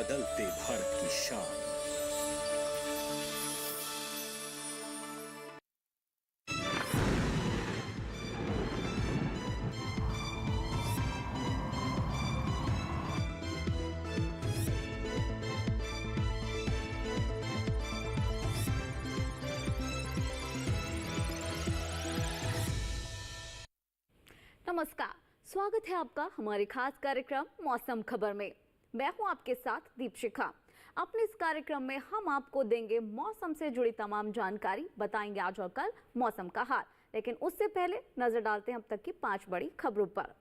बदलते भारत की शान। नमस्कार, स्वागत है आपका हमारे खास कार्यक्रम मौसम खबर में। मैं हूं आपके साथ दीपशिखा। अपने इस कार्यक्रम में हम आपको देंगे मौसम से जुड़ी तमाम जानकारी, बताएंगे आज और कल मौसम का हाल। लेकिन उससे पहले नजर डालते हैं अब तक की 5 बड़ी खबरों पर।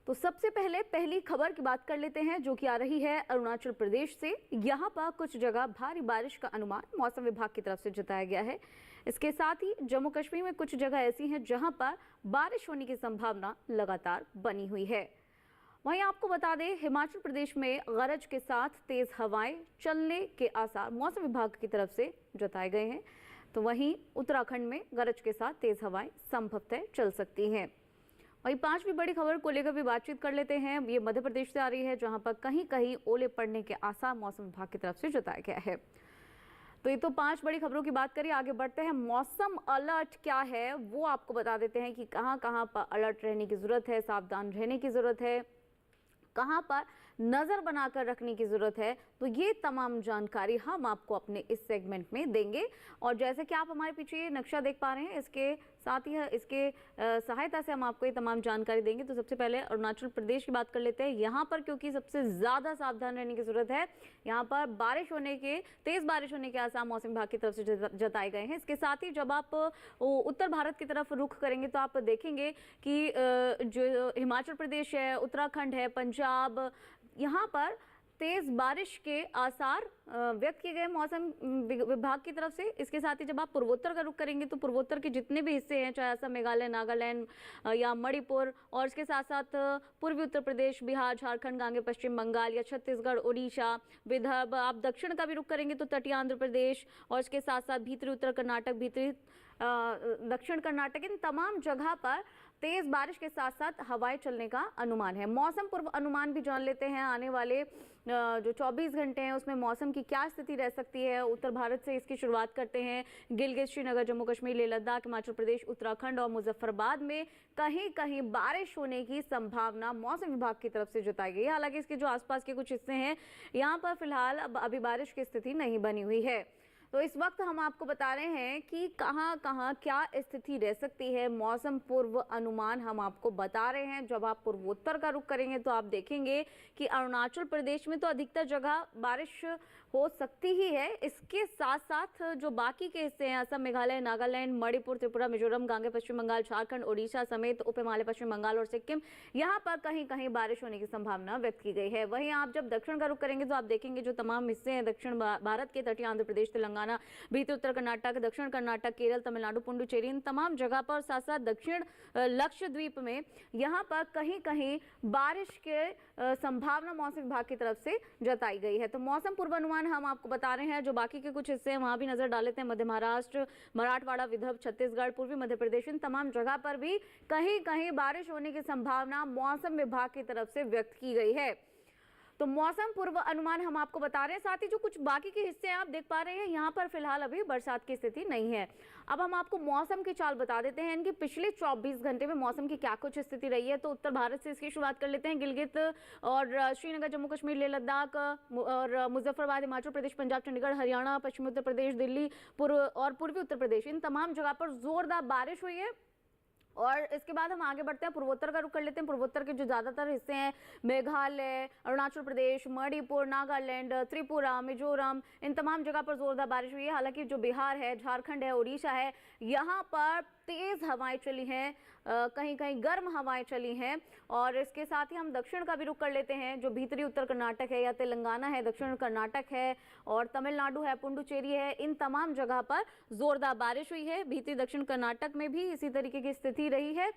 तो सबसे पहले पहली खबर की बात कर लेते हैं, जो कि आ रही है अरुणाचल प्रदेश से। यहाँ पर कुछ जगह भारी बारिश का अनुमान मौसम विभाग की तरफ से जताया गया है। इसके साथ ही जम्मू कश्मीर में कुछ जगह ऐसी हैं जहां पर बारिश होने की संभावना लगातार बनी हुई है। वहीं आपको बता दें, हिमाचल प्रदेश में गरज के साथ तेज हवाएं चलने के आसार मौसम विभाग की तरफ से जताए गए हैं। तो वहीं उत्तराखंड में गरज के साथ तेज हवाएं संभवतः चल सकती हैं। वहीं 5वीं बड़ी खबर को लेकर भी बातचीत कर लेते हैं। ये मध्य प्रदेश से आ रही है, जहां पर कहीं कहीं ओले पड़ने के आसार मौसम विभाग की तरफ से जताया गया है। तो ये तो 5 बड़ी खबरों की बात करिए, आगे बढ़ते हैं। मौसम अलर्ट क्या है वो आपको बता देते हैं कि कहां कहां पर अलर्ट रहने की जरूरत है, सावधान रहने की जरूरत है, कहां पर नजर बनाकर रखने की जरूरत है। तो ये तमाम जानकारी हम आपको अपने इस सेगमेंट में देंगे। और जैसे कि आप हमारे पीछे ये नक्शा देख पा रहे हैं, इसके साथ ही इसके सहायता से हम आपको ये तमाम जानकारी देंगे। तो सबसे पहले अरुणाचल प्रदेश की बात कर लेते हैं। यहाँ पर क्योंकि सबसे ज्यादा सावधान रहने की जरूरत है, यहाँ पर तेज बारिश होने के आसार मौसम विभाग की तरफ से जताए गए हैं। इसके साथ ही जब आप उत्तर भारत की तरफ रुख करेंगे तो आप देखेंगे कि जो हिमाचल प्रदेश है, उत्तराखंड है, पंजाब, यहाँ पर तेज बारिश के आसार व्यक्त किए गए मौसम विभाग की तरफ से। इसके साथ ही जब आप पूर्वोत्तर का रुख करेंगे तो पूर्वोत्तर के जितने भी हिस्से हैं, चाहे असम, मेघालय, नागालैंड या मणिपुर, और इसके साथ साथ पूर्वी उत्तर प्रदेश, बिहार, झारखंड, गांगे पश्चिम बंगाल या छत्तीसगढ़, उड़ीसा, विदर्भ, आप दक्षिण का भी रुख करेंगे तो तटीय आंध्र प्रदेश, और इसके साथ साथ भीतरी उत्तर कर्नाटक, भीतरी दक्षिण कर्नाटक, इन तमाम जगह पर तेज बारिश के साथ साथ हवाएं चलने का अनुमान है। मौसम पूर्व अनुमान भी जान लेते हैं। आने वाले जो 24 घंटे हैं उसमें मौसम की क्या स्थिति रह सकती है। उत्तर भारत से इसकी शुरुआत करते हैं। गिलगित, श्रीनगर, जम्मू कश्मीर, लेह लद्दाख, हिमाचल प्रदेश, उत्तराखंड और मुजफ्फराबाद में कहीं कहीं बारिश होने की संभावना मौसम विभाग की तरफ से जताई गई है। हालांकि इसके जो आसपास के कुछ हिस्से हैं, यहाँ पर फिलहाल अभी बारिश की स्थिति नहीं बनी हुई है। तो इस वक्त हम आपको बता रहे हैं कि कहां कहां क्या स्थिति रह सकती है। मौसम पूर्व अनुमान हम आपको बता रहे हैं। जब आप पूर्वोत्तर का रुख करेंगे तो आप देखेंगे कि अरुणाचल प्रदेश में तो अधिकतर जगह बारिश हो सकती ही है। इसके साथ साथ जो बाकी के हिस्से हैं, असम, मेघालय, नागालैंड, मणिपुर, त्रिपुरा, मिजोरम, गांगे पश्चिम बंगाल, झारखंड, ओडिशा समेत उप हिमालय, पश्चिम बंगाल और सिक्किम, यहाँ पर कहीं कहीं बारिश होने की संभावना व्यक्त की गई है। वहीं आप जब दक्षिण का रुख करेंगे तो आप देखेंगे जो तमाम हिस्से हैं दक्षिण भारत के, तटीय आंध्र प्रदेश, तेलंगाना, भीतर उत्तर कर्नाटक, दक्षिण कर्नाटक, केरल, तमिलनाडु, पुडुचेरी, इन तमाम जगह पर, साथ साथ दक्षिण लक्षद्वीप में यहाँ पर कहीं कहीं बारिश के संभावना मौसम विभाग की तरफ से जताई गई है। तो मौसम पूर्वानुमान हम आपको बता रहे हैं। जो बाकी के कुछ हिस्से हैं वहां भी नजर डाल लेते हैं। मध्य महाराष्ट्र, मराठवाड़ा, विदर्भ, छत्तीसगढ़, पूर्वी मध्य प्रदेश, इन तमाम जगह पर भी कहीं कहीं बारिश होने की संभावना मौसम विभाग की तरफ से व्यक्त की गई है। तो मौसम पूर्व अनुमान हम आपको बता रहे हैं। साथ ही जो कुछ बाकी के हिस्से हैं आप देख पा रहे हैं, यहाँ पर फिलहाल अभी बरसात की स्थिति नहीं है। अब हम आपको मौसम की चाल बता देते हैं, इनके पिछले 24 घंटे में मौसम की क्या कुछ स्थिति रही है। तो उत्तर भारत से इसकी शुरुआत कर लेते हैं। गिलगित और श्रीनगर, जम्मू कश्मीर, लेह लद्दाख और मुजफ्फराबाद, हिमाचल प्रदेश, पंजाब, चंडीगढ़, हरियाणा, पश्चिमी उत्तर प्रदेश, दिल्ली और पूर्वी उत्तर प्रदेश, इन तमाम जगह पर जोरदार बारिश हुई है। और इसके बाद हम आगे बढ़ते हैं, पूर्वोत्तर का रुख कर लेते हैं। पूर्वोत्तर के जो ज्यादातर हिस्से हैं, मेघालय, अरुणाचल प्रदेश, मणिपुर, नागालैंड, त्रिपुरा, मिजोरम, इन तमाम जगह पर जोरदार बारिश हुई है। हालांकि जो बिहार है, झारखंड है, उड़ीसा है, यहाँ पर तेज हवाएं चली हैं, कहीं कहीं गर्म हवाएं चली हैं। और इसके साथ ही हम दक्षिण का भी रुख कर लेते हैं। जो भीतरी उत्तर कर्नाटक है या तेलंगाना है, दक्षिण कर्नाटक है और तमिलनाडु है, पुडुचेरी है, इन तमाम जगह पर जोरदार बारिश हुई है। भीतरी दक्षिण कर्नाटक में भी इसी तरीके की स्थिति रही है।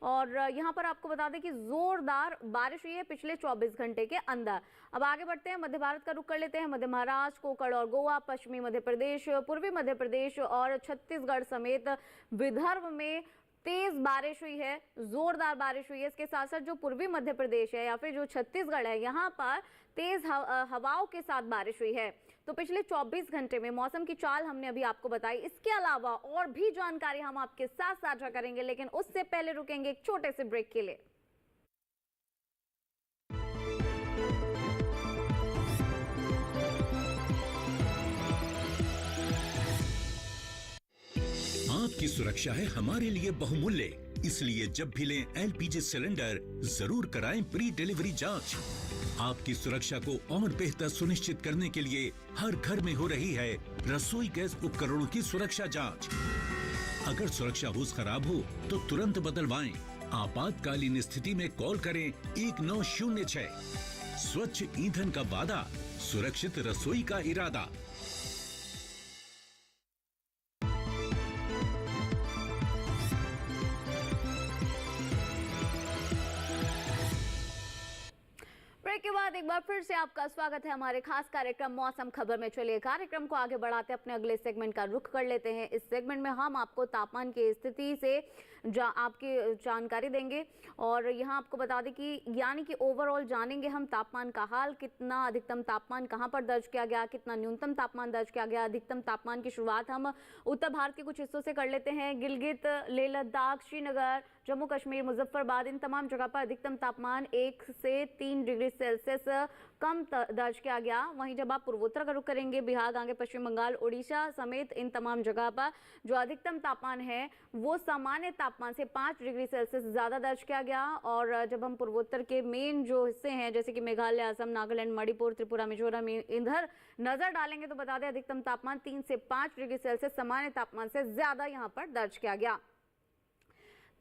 और यहाँ पर आपको बता दें कि जोरदार बारिश हुई है पिछले 24 घंटे के अंदर। अब आगे बढ़ते हैं, मध्य भारत का रुख कर लेते हैं। मध्य महाराष्ट्र, कोंकण और गोवा, पश्चिमी मध्य प्रदेश, पूर्वी मध्य प्रदेश और छत्तीसगढ़ समेत विदर्भ में तेज बारिश हुई है, जोरदार बारिश हुई है। इसके साथ साथ जो पूर्वी मध्य प्रदेश है या फिर जो छत्तीसगढ़ है, यहाँ पर तेज हवाओं के साथ बारिश हुई है। तो पिछले 24 घंटे में मौसम की चाल हमने अभी आपको बताई। इसके अलावा और भी जानकारी हम आपके साथ साझा करेंगे, लेकिन उससे पहले रुकेंगे एक छोटे से ब्रेक के लिए। आपकी सुरक्षा है हमारे लिए बहुमूल्य, इसलिए जब भी लें एलपीजी सिलेंडर जरूर कराएं प्री डिलीवरी जांच। आपकी सुरक्षा को और बेहतर सुनिश्चित करने के लिए हर घर में हो रही है रसोई गैस उपकरणों की सुरक्षा जांच। अगर सुरक्षा होस खराब हो तो तुरंत बदलवाएं। आपातकालीन स्थिति में कॉल करें 1906। स्वच्छ ईंधन का वादा, सुरक्षित रसोई का इरादा। ब्रेक के बाद एक बार फिर से आपका स्वागत है हमारे खास कार्यक्रम मौसम खबर में। चलिए कार्यक्रम को आगे बढ़ाते अपने अगले सेगमेंट का रुख कर लेते हैं। इस सेगमेंट में हम आपको तापमान की स्थिति से आपकी जानकारी देंगे और यहाँ आपको बता दें कि यानी कि ओवरऑल जानेंगे हम तापमान का हाल, कितना अधिकतम तापमान कहाँ पर दर्ज किया गया, कितना न्यूनतम तापमान दर्ज किया गया। अधिकतम तापमान की शुरुआत हम उत्तर भारत के कुछ हिस्सों से कर लेते हैं। गिलगित, लेह लद्दाख, श्रीनगर, जम्मू कश्मीर, मुजफ्फरबाद, इन तमाम जगह पर अधिकतम तापमान 1 से 3 डिग्री सेल्सियस कम दर्ज किया गया। वहीं जब आप पूर्वोत्तर का रुख करेंगे, बिहार, आगे पश्चिम बंगाल, उड़ीसा समेत इन तमाम जगह पर जो अधिकतम तापमान है वो सामान्य तापमान से 5 डिग्री सेल्सियस ज़्यादा दर्ज किया गया। और जब हम पूर्वोत्तर के मेन जो हिस्से हैं जैसे कि मेघालय, असम, नागालैंड, मणिपुर, त्रिपुरा, मिजोरम, इधर नजर डालेंगे तो बता दें अधिकतम तापमान 3 से 5 डिग्री सेल्सियस सामान्य तापमान से ज़्यादा यहाँ पर दर्ज किया गया।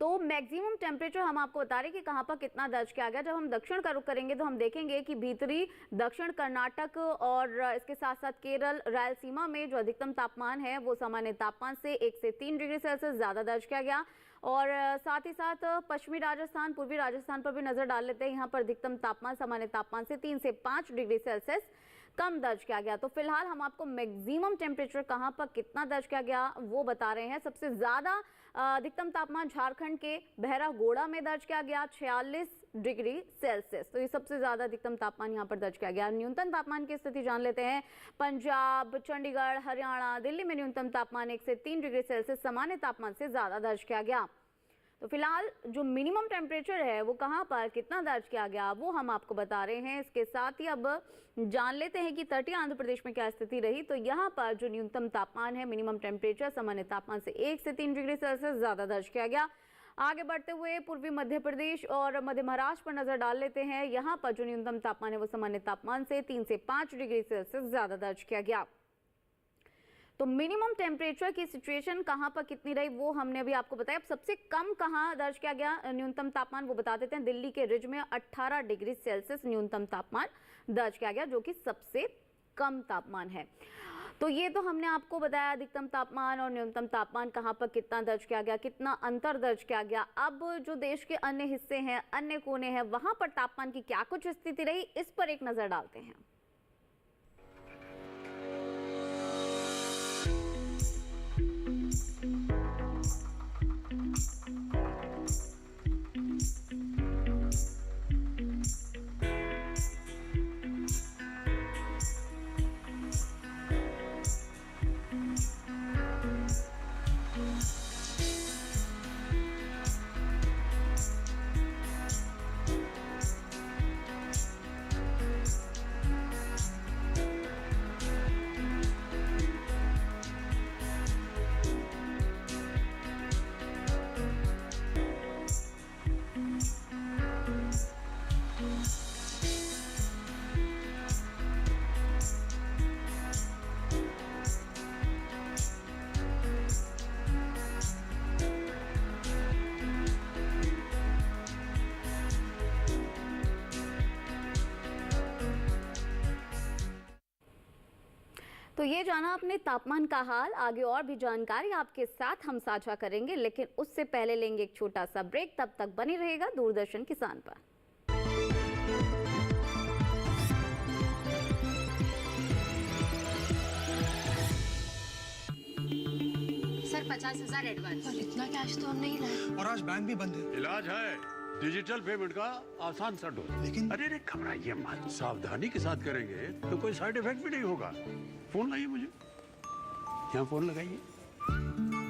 तो मैक्सिमम टेम्परेचर हम आपको बता रहे हैं कि कहां पर कितना दर्ज किया गया। जब हम दक्षिण का रुख करेंगे तो हम देखेंगे कि भीतरी दक्षिण कर्नाटक और इसके साथ साथ केरल, रायलसीमा में जो अधिकतम तापमान है वो सामान्य तापमान से 1 से 3 डिग्री सेल्सियस ज़्यादा दर्ज किया गया। और साथ ही साथ पश्चिमी राजस्थान, पूर्वी राजस्थान पर भी नजर डाल लेते हैं। यहाँ पर अधिकतम तापमान सामान्य तापमान से 3 से 5 डिग्री सेल्सियस कम दर्ज किया गया। तो फिलहाल हम आपको मैक्सिमम टेम्परेचर कहां पर कितना दर्ज किया गया वो बता रहे हैं। सबसे ज्यादा अधिकतम तापमान झारखंड के बहरागोड़ा में दर्ज किया गया 46 डिग्री सेल्सियस। तो ये सबसे ज्यादा अधिकतम तापमान यहाँ पर दर्ज किया गया। न्यूनतम तापमान की स्थिति जान लेते हैं। पंजाब, चंडीगढ़, हरियाणा, दिल्ली में न्यूनतम तापमान 1 से 3 डिग्री सेल्सियस सामान्य तापमान से ज्यादा दर्ज किया गया। तो फिलहाल जो मिनिमम टेम्परेचर है वो कहाँ पर कितना दर्ज किया गया वो हम आपको बता रहे हैं। इसके साथ ही अब जान लेते हैं कि तटीय आंध्र प्रदेश में क्या स्थिति रही। तो यहाँ पर जो न्यूनतम तापमान है, मिनिमम टेम्परेचर सामान्य तापमान से 1 से 3 डिग्री सेल्सियस ज्यादा दर्ज किया गया। आगे बढ़ते हुए पूर्वी मध्य प्रदेश और मध्य महाराष्ट्र पर नजर डाल लेते हैं। यहाँ पर जो न्यूनतम तापमान है वो सामान्य तापमान से 3 से 5 डिग्री सेल्सियस ज्यादा दर्ज किया गया। तो मिनिमम टेम्परेचर की सिचुएशन कहां पर कितनी रही वो हमने अभी आपको बताया। अब सबसे कम कहां दर्ज किया गया न्यूनतम तापमान वो बता देते हैं। दिल्ली के रिज में 18 डिग्री सेल्सियस न्यूनतम तापमान दर्ज किया गया, जो कि सबसे कम तापमान है। तो ये तो हमने आपको बताया अधिकतम तापमान और न्यूनतम तापमान कहां पर कितना दर्ज किया गया, कितना अंतर दर्ज किया गया। अब जो देश के अन्य हिस्से हैं, अन्य कोने हैं, वहां पर तापमान की क्या कुछ स्थिति रही, इस पर एक नजर डालते हैं। तो ये जाना आपने तापमान का हाल। आगे और भी जानकारी आपके साथ हम साझा करेंगे, लेकिन उससे पहले लेंगे एक छोटा सा ब्रेक। तब तक बने रहेगा दूरदर्शन किसान पर। 50,000 एडवांस। पर इतना कैश तो हम नहीं लाए। और आज बैंक भी बंद है। इलाज है डिजिटल पेमेंट का आसान सा ढूंढ। लेकिन अरे घबराइए मत, सावधानी के साथ करेंगे तो कोई साइड इफेक्ट भी नहीं होगा। फोन लाइए मुझे, यहाँ फोन लगाइए।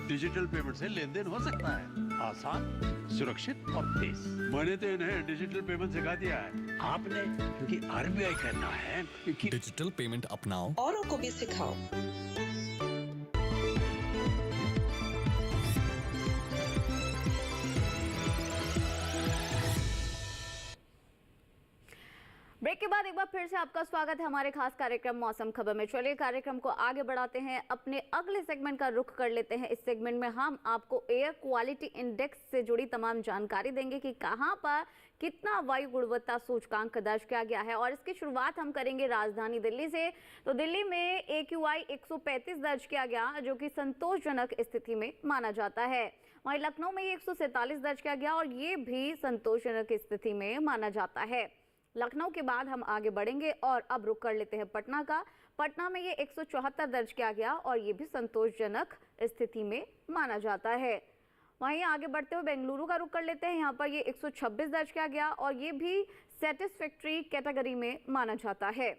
डिजिटल पेमेंट से लेन देन हो सकता है आसान, सुरक्षित और तेज। मैंने तो इन्हें डिजिटल पेमेंट सिखा दिया है, आपने क्योंकि आरबीआई कहना है कि डिजिटल पेमेंट अपनाओ, औरों को भी सिखाओ। ब्रेक के बाद एक बार फिर से आपका स्वागत है हमारे खास कार्यक्रम मौसम खबर में। चलिए कार्यक्रम को आगे बढ़ाते हैं, अपने अगले सेगमेंट का रुख कर लेते हैं। इस सेगमेंट में हम आपको एयर क्वालिटी इंडेक्स से जुड़ी तमाम जानकारी देंगे कि कहां पर कितना वायु गुणवत्ता सूचकांक दर्ज किया गया है। और इसकी शुरुआत हम करेंगे राजधानी दिल्ली से। तो दिल्ली में AQI 135 दर्ज किया गया, जो कि संतोषजनक स्थिति में माना जाता है। वहीं लखनऊ में 147 दर्ज किया गया और ये भी संतोषजनक स्थिति में माना जाता है। लखनऊ के बाद हम आगे बढ़ेंगे और अब रुक कर लेते हैं पटना का। पटना में ये 174 दर्ज किया गया और ये भी संतोषजनक स्थिति में माना जाता है। वहीं आगे बढ़ते हुए बेंगलुरु का रुक कर लेते हैं। यहाँ पर ये 126 दर्ज किया गया और ये भी सेटिस्फैक्ट्री कैटेगरी में माना जाता है।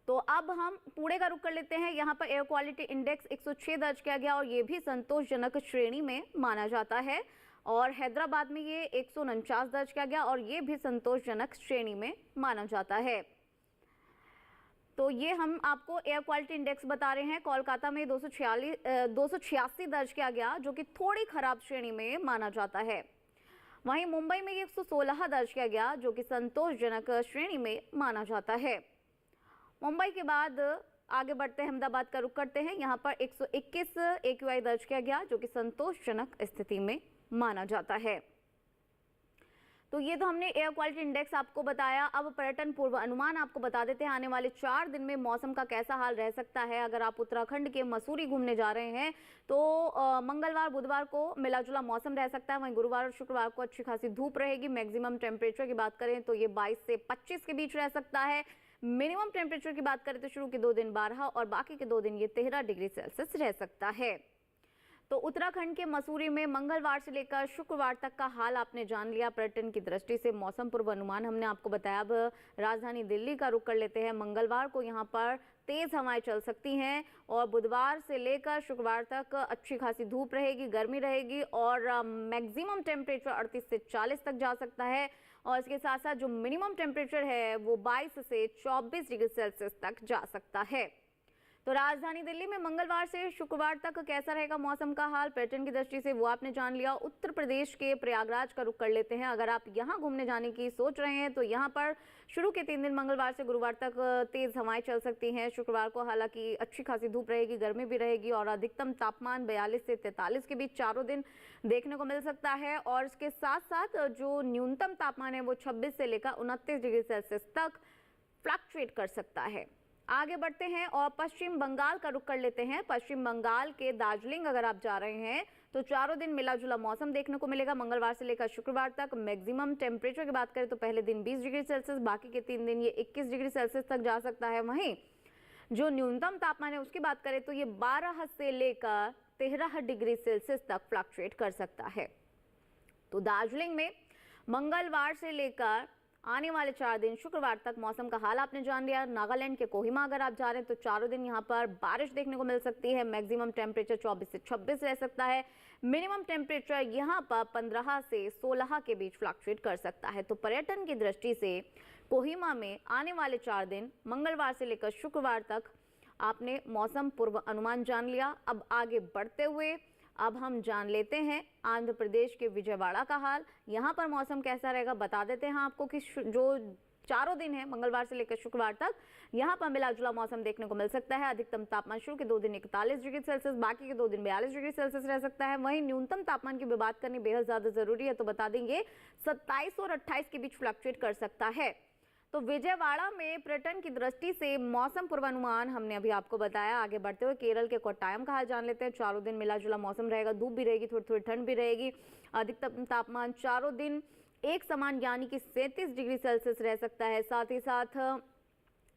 तो अब हम पुणे का रुक कर लेते हैं। यहाँ पर एयर क्वालिटी इंडेक्स 106 दर्ज किया गया और ये भी संतोषजनक श्रेणी में माना जाता है। और हैदराबाद में ये 149 दर्ज किया गया और ये भी संतोषजनक श्रेणी में माना जाता है। तो ये हम आपको एयर क्वालिटी इंडेक्स बता रहे हैं। कोलकाता में 286 दर्ज किया गया, जो कि थोड़ी खराब श्रेणी में माना जाता है। वहीं मुंबई में 116 दर्ज किया गया, जो कि संतोषजनक श्रेणी में माना जाता है। मुंबई के बाद आगे बढ़ते हैं, अहमदाबाद का रुख करते हैं। यहाँ पर 121 AQI दर्ज किया गया, जो कि संतोषजनक स्थिति में माना जाता है। तो ये तो हमने एयर क्वालिटी इंडेक्स आपको बताया। अब पर्यटन पूर्व अनुमान आपको बता देते हैं, आने वाले 4 दिन में मौसम का कैसा हाल रह सकता है। अगर आप उत्तराखंड के मसूरी घूमने जा रहे हैं तो मंगलवार बुधवार को मिला जुला मौसम रह सकता है। वहीं गुरुवार और शुक्रवार को अच्छी खासी धूप रहेगी। मैक्सिमम टेम्परेचर की बात करें तो ये 22 से 25 के बीच रह सकता है। मिनिमम टेम्परेचर की बात करें तो शुरू के 2 दिन 12 और बाकी के 2 दिन ये 13 डिग्री सेल्सियस रह सकता है। तो उत्तराखंड के मसूरी में मंगलवार से लेकर शुक्रवार तक का हाल आपने जान लिया। पर्यटन की दृष्टि से मौसम पूर्व अनुमान हमने आपको बताया। अब राजधानी दिल्ली का रुख कर लेते हैं। मंगलवार को यहाँ पर तेज हवाएं चल सकती हैं और बुधवार से लेकर शुक्रवार तक अच्छी खासी धूप रहेगी, गर्मी रहेगी और मैक्सिमम टेम्परेचर 38 से 40 तक जा सकता है। और इसके साथ साथ जो मिनिमम टेम्परेचर है वो 22 से 24 डिग्री सेल्सियस तक जा सकता है। तो राजधानी दिल्ली में मंगलवार से शुक्रवार तक कैसा रहेगा मौसम का हाल पर्यटन की दृष्टि से वो आपने जान लिया। उत्तर प्रदेश के प्रयागराज का रुख कर लेते हैं। अगर आप यहां घूमने जाने की सोच रहे हैं तो यहां पर शुरू के 3 दिन मंगलवार से गुरुवार तक तेज हवाएं चल सकती हैं। शुक्रवार को हालांकि अच्छी खासी धूप रहेगी, गर्मी भी रहेगी और अधिकतम तापमान 42 से 43 के बीच चारों दिन देखने को मिल सकता है। और इसके साथ साथ जो न्यूनतम तापमान है वो 26 से लेकर 29 डिग्री सेल्सियस तक फ्लक्चुएट कर सकता है। आगे बढ़ते हैं और पश्चिम बंगाल का रुख कर लेते हैं। पश्चिम बंगाल के दार्जिलिंग अगर आप जा रहे हैं तो चारों दिन मिला जुला मौसम देखने को मिलेगा। मंगलवार से लेकर शुक्रवार तक मैक्सिमम टेम्परेचर की बात करें तो पहले दिन 20 डिग्री सेल्सियस, बाकी के 3 दिन ये 21 डिग्री सेल्सियस तक जा सकता है। वहीं जो न्यूनतम तापमान है उसकी बात करें तो ये 12 से लेकर 13 डिग्री सेल्सियस तक फ्लक्चुएट कर सकता है। तो दार्जिलिंग में मंगलवार से लेकर आने वाले 4 दिन शुक्रवार तक मौसम का हाल आपने जान लिया। नागालैंड के कोहिमा अगर आप जा रहे हैं तो चारों दिन यहाँ पर बारिश देखने को मिल सकती है। मैक्सिमम टेम्परेचर 24 से 26 रह सकता है। मिनिमम टेम्परेचर यहाँ पर 15 से 16 के बीच फ्लक्चुएट कर सकता है। तो पर्यटन की दृष्टि से कोहिमा में आने वाले 4 दिन मंगलवार से लेकर शुक्रवार तक आपने मौसम पूर्व अनुमान जान लिया। अब आगे बढ़ते हुए अब हम जान लेते हैं आंध्र प्रदेश के विजयवाड़ा का हाल। यहाँ पर मौसम कैसा रहेगा बता देते हैं आपको कि जो चारों दिन है मंगलवार से लेकर शुक्रवार तक यहाँ पर मिला जुला मौसम देखने को मिल सकता है। अधिकतम तापमान शुरू के 2 दिन 41 डिग्री सेल्सियस, बाकी के 2 दिन 42 डिग्री सेल्सियस रह सकता है। वहीं न्यूनतम तापमान की भी बात करनी बेहद ज्यादा जरूरी है, तो बता देंगे 27 और 28 के बीच फ्लक्चुएट कर सकता है। तो विजयवाड़ा में पर्यटन की दृष्टि से मौसम पूर्वानुमान हमने अभी आपको बताया। आगे बढ़ते हुए केरल के कोट्टायम का हाल जान लेते हैं। चारों दिन मिला जुला मौसम रहेगा, धूप भी रहेगी, थोड़ी थोड़ी ठंड भी रहेगी। अधिकतम तापमान चारों दिन एक समान यानी कि 37 डिग्री सेल्सियस रह सकता है। साथ ही साथ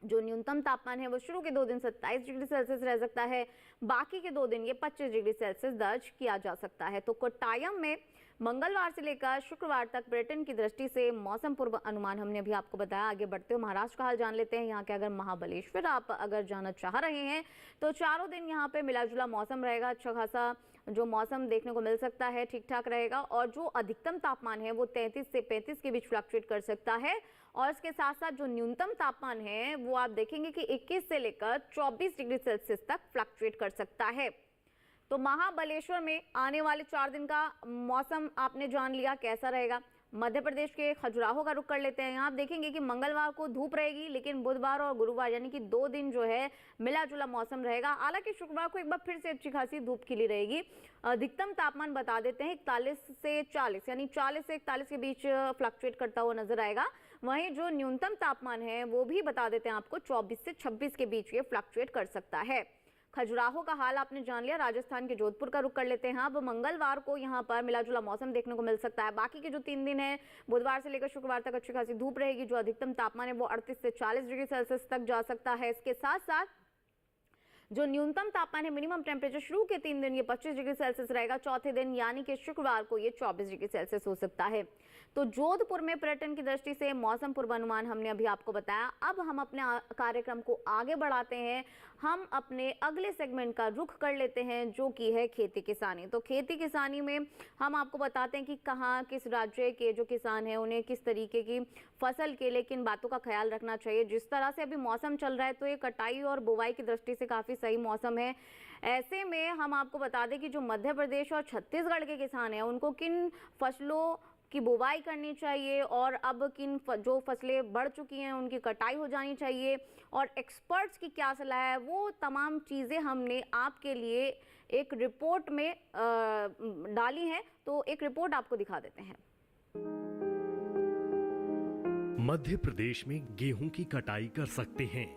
जो न्यूनतम तापमान है वो शुरू के 2 दिन 27 डिग्री सेल्सियस रह सकता है, बाकी के 2 दिन ये 25 डिग्री सेल्सियस दर्ज किया जा सकता है। तो कोट्टायम में मंगलवार से लेकर शुक्रवार तक पर्यटन की दृष्टि से मौसम पूर्व अनुमान हमने अभी आपको बताया। आगे बढ़ते हुए महाराष्ट्र का हाल जान लेते हैं। यहाँ के अगर महाबलेश्वर आप अगर जाना चाह रहे हैं तो चारों दिन यहाँ पे मिला जुला मौसम रहेगा, अच्छा खासा जो मौसम देखने को मिल सकता है, ठीक ठाक रहेगा। और जो अधिकतम तापमान है वो 33 से 35 के बीच फ्लक्चुएट कर सकता है। और इसके साथ साथ जो न्यूनतम तापमान है वो आप देखेंगे कि 21 से लेकर 24 डिग्री सेल्सियस तक फ्लक्चुएट कर सकता है। तो महाबलेश्वर में आने वाले 4 दिन का मौसम आपने जान लिया कैसा रहेगा। मध्य प्रदेश के खजुराहो का रुख कर लेते हैं। यहाँ आप देखेंगे कि मंगलवार को धूप रहेगी, लेकिन बुधवार और गुरुवार यानी कि 2 दिन जो है मिला जुला मौसम रहेगा। हालांकि शुक्रवार को एक बार फिर से अच्छी खासी धूप खिली रहेगी। अधिकतम तापमान बता देते हैं 41 से 40 यानी 40 से 41 के बीच फ्लक्चुएट करता हुआ नजर आएगा। वहीं जो न्यूनतम तापमान है वो भी बता देते हैं आपको 24 से 26 के बीच ये फ्लक्चुएट कर सकता है। खजुराहो का हाल आपने जान लिया। राजस्थान के जोधपुर का रुख कर लेते हैं। अब मंगलवार को यहाँ पर मिला जुला मौसम देखने को मिल सकता है। बाकी के जो 3 दिन है बुधवार से लेकर शुक्रवार तक अच्छी खासी धूप रहेगी। जो अधिकतम तापमान है वो 38 से 40 डिग्री सेल्सियस तक जा सकता है। इसके साथ साथ जो न्यूनतम तापमान है मिनिमम टेम्परेचर शुरू के 3 दिन ये 25 डिग्री सेल्सियस रहेगा। चौथे दिन यानी कि शुक्रवार को ये 24 डिग्री सेल्सियस हो सकता है। तो जोधपुर में पर्यटन की दृष्टि से मौसम पूर्वानुमान हमने अभी आपको बताया। अब हम अपने कार्यक्रम को आगे बढ़ाते हैं। हम अपने अगले सेगमेंट का रुख कर लेते हैं जो कि है खेती किसानी। तो खेती किसानी में हम आपको बताते हैं कि कहाँ किस राज्य के जो किसान हैं उन्हें किस तरीके की फसल के लिए किन बातों का ख्याल रखना चाहिए। जिस तरह से अभी मौसम चल रहा है तो ये कटाई और बुवाई की दृष्टि से काफ़ी सही मौसम है। ऐसे में हम आपको बता दें कि जो मध्य प्रदेश और छत्तीसगढ़ के किसान हैं उनको किन फसलों की बुवाई करनी चाहिए और अब किन जो फसलें बढ़ चुकी हैं उनकी कटाई हो जानी चाहिए और एक्सपर्ट्स की क्या सलाह है, वो तमाम चीज़ें हमने आपके लिए एक रिपोर्ट में डाली हैं। तो एक रिपोर्ट आपको दिखा देते हैं। मध्य प्रदेश में गेहूं की कटाई कर सकते हैं,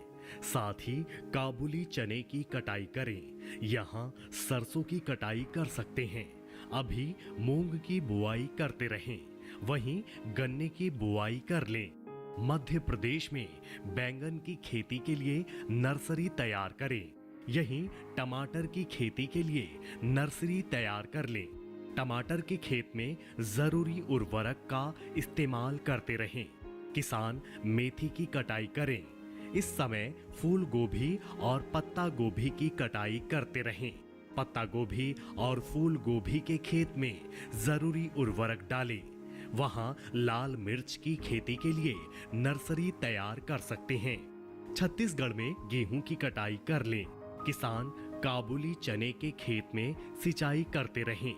साथ ही काबुली चने की कटाई करें। यहाँ सरसों की कटाई कर सकते हैं। अभी मूंग की बुआई करते रहें, वहीं गन्ने की बुआई कर लें। मध्य प्रदेश में बैंगन की खेती के लिए नर्सरी तैयार करें। यहीं टमाटर की खेती के लिए नर्सरी तैयार कर लें। टमाटर के खेत में जरूरी उर्वरक का इस्तेमाल करते रहें। किसान मेथी की कटाई करें। इस समय फूल गोभी और पत्ता गोभी की कटाई करते रहें। पत्ता गोभी और फूल गोभी के खेत में जरूरी उर्वरक डालें। वहां लाल मिर्च की खेती के लिए नर्सरी तैयार कर सकते हैं। छत्तीसगढ़ में गेहूं की कटाई कर लें। किसान काबुली चने के खेत में सिंचाई करते रहें।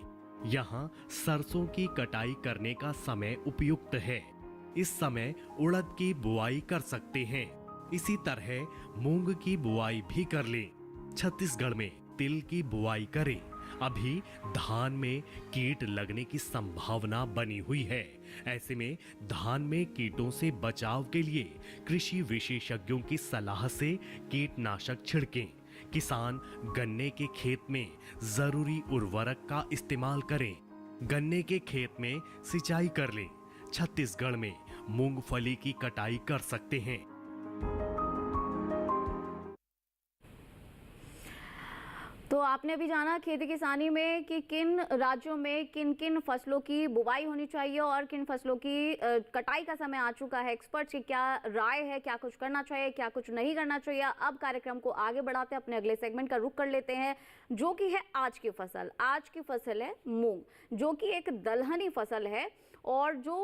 यहाँ सरसों की कटाई करने का समय उपयुक्त है। इस समय उड़द की बुआई कर सकते हैं। इसी तरह मूंग की बुआई भी कर लें। छत्तीसगढ़ में तिल की बुआई करें। अभी धान में कीट लगने की संभावना बनी हुई है। ऐसे में धान में कीटों से बचाव के लिए कृषि विशेषज्ञों की सलाह से कीटनाशक छिड़कें। किसान गन्ने के खेत में जरूरी उर्वरक का इस्तेमाल करें। गन्ने के खेत में सिंचाई कर लें। छत्तीसगढ़ में मूंगफली की कटाई कर सकते हैं। तो आपने अभी जाना खेती किसानी में कि किन राज्यों में किन किन फसलों की बुवाई होनी चाहिए और किन फसलों की कटाई का समय आ चुका है। एक्सपर्ट्स की क्या राय है, क्या कुछ करना चाहिए, क्या कुछ नहीं करना चाहिए। अब कार्यक्रम को आगे बढ़ाते हैं, अपने अगले सेगमेंट का रुख कर लेते हैं जो कि है आज की फसल। आज की फसल है मूंग, जो कि एक दलहनी फसल है। और जो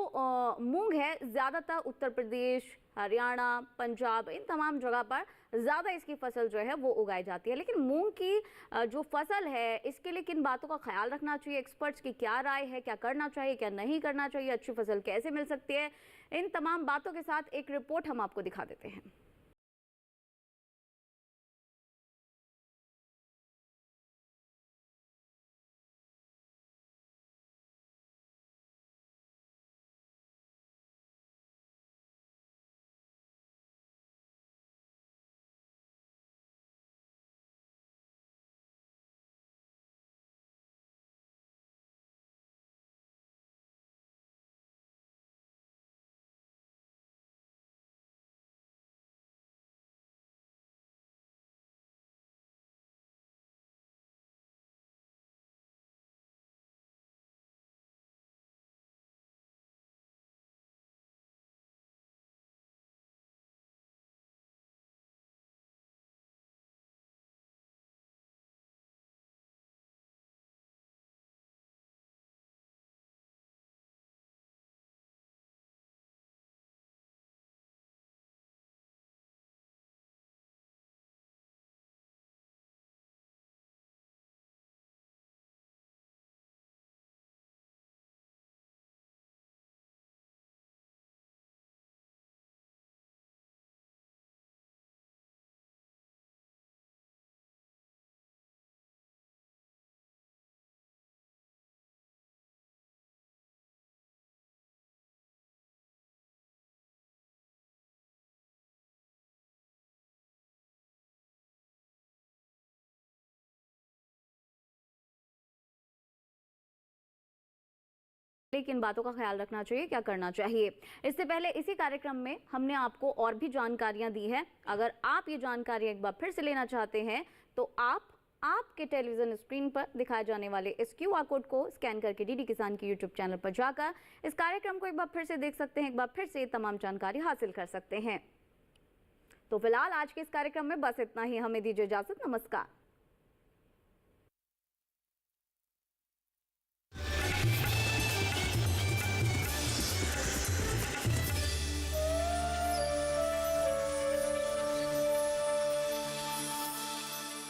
मूंग है ज़्यादातर उत्तर प्रदेश, हरियाणा, पंजाब, इन तमाम जगह पर ज़्यादा इसकी फसल जो है वो उगाई जाती है। लेकिन मूंग की जो फसल है इसके लिए किन बातों का ख्याल रखना चाहिए, एक्सपर्ट्स की क्या राय है, क्या करना चाहिए, क्या नहीं करना चाहिए, अच्छी फसल कैसे मिल सकती है, इन तमाम बातों के साथ एक रिपोर्ट हम आपको दिखा देते हैं। किन बातों का ख्याल रखना चाहिए, क्या करना चाहिए। इससे पहले इसी कार्यक्रम में हमने आपको और भी जानकारियां दी है। अगर आप ये जानकारी एक बार फिर से लेना चाहते हैं तो आप आपके टेलीविजन स्क्रीन पर दिखाए जाने वाले इस QR कोड को स्कैन करके डीडी किसान के YouTube चैनल पर जाकर इस कार्यक्रम को एक बार फिर से देख सकते हैं, एक बार फिर से तमाम जानकारी हासिल कर सकते हैं। तो फिलहाल आज के इस कार्यक्रम में बस इतना ही। हमें दीजिए इजाजत। नमस्कार।